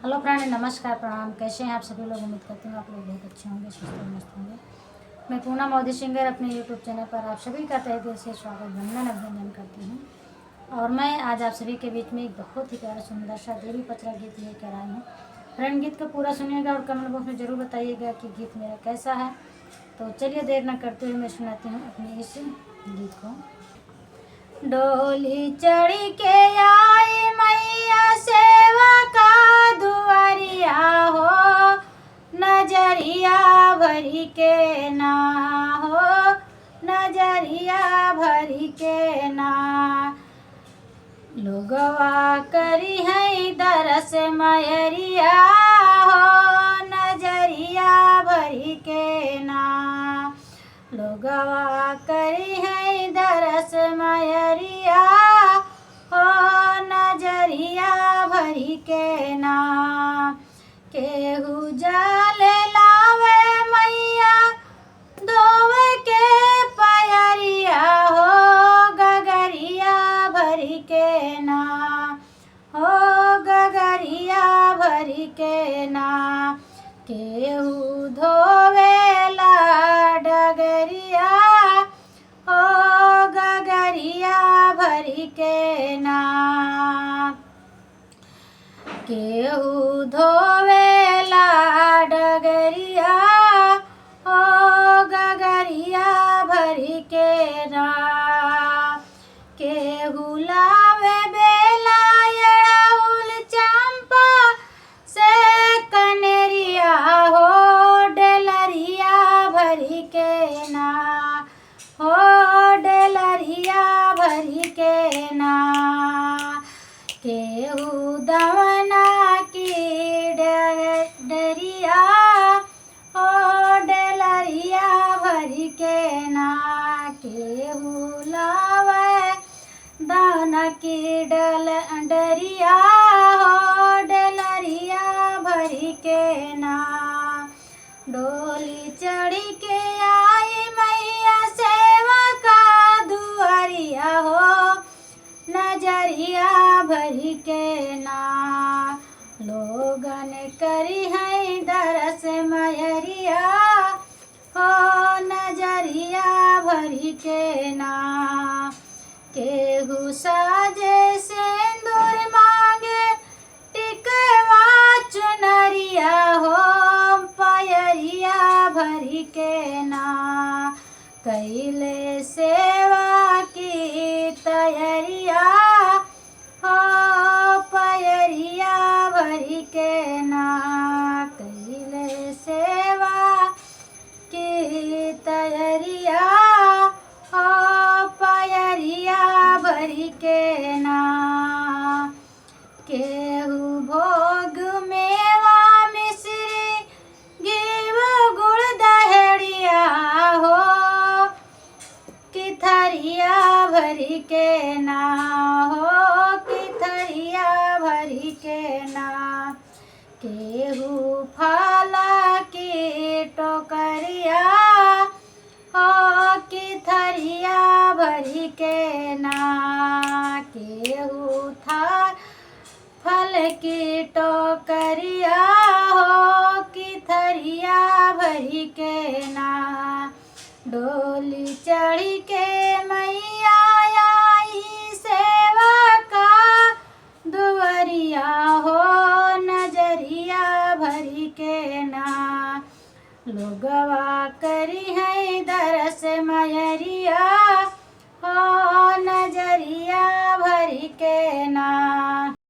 Hello friend, नमस्कार, प्रणाम। कैसे हैं आप सभी लोग? उम्मीद करती हूँ आप लोग बहुत अच्छे होंगे, स्वस्थ और मस्त होंगे। मैं पूनम मोदी सिंगर अपने यूट्यूब चैनल पर आप सभी का तहे दिल से स्वागत वंदन अभिनंदन करती हूँ। और मैं आज आप सभी के बीच में एक बहुत ही प्यारा सुंदर सा देवी पचरा गीत लेकर आई हूँ। फ्रेंड, गीत को पूरा सुनिएगा और कमेंट बॉक्स में ज़रूर बताइएगा कि गीत मेरा कैसा है। तो चलिए देर न करते हुए मैं सुनाती हूँ अपने इस गीत को। डोली चढ़ी के आई मैया सेवा का दुआरिया हो, नजरिया भरी के ना हो, नजरिया भरी के ना। लोगवा करी है दरस मयरिया हो, नजरिया भरी के ना। लोगवा करी है दरस मयरिया हो, नजरिया भरी के ना। केहू जल लावे मैया धोवे के पयरिया हो, गगरिया भरी के ना हो, गगरिया भरी के ना। केहू धोवेला डगरिया हो, गगरिया भरी के ना। केहू धोवेला डगरिया हो, गगरिया भरी के ना। केहू लावे बेला अड़हुल चंपा से कनेरिया हो, डेलरिया भरी के ना हो, डेलरिया भरी के ना। केहू दवना की डरिया हो, डेलरिया भरी के ना। केहू लावे दाना की डरिया हो, डेलरिया भरी के ना। डोली चढ़ी के आई मैया सेवा का दुआरिया हो, नजरिया भरी के ना। लोगन करी है दरस मयरिया हो, नजरिया भरी के ना। केहू साजे सिंदूर मांगे टिकवा चुनरिया हो, पयरिया भरी के ना। कैले सेवा की तैयारिया हो, पयरिया भरी के ना। कैले सेवा की तैयारिया हो, पयरिया भरी के ना। केहू भोग मेवा मिश्री घीव गुड़ दहड़िया हो, किथरिया भरी के ना हो, किथरिया भरी के ना। केहू फाला की टोकरिया हो, किथरिया भरी के ना। केहू था फल की टोकरिया हो, किथरिया भरी के ना। डोली चढ़ी के मैया आई सेवा का दुआरिया हो, नजरिया भरी के ना। लोगवा करी है दरस मयरिया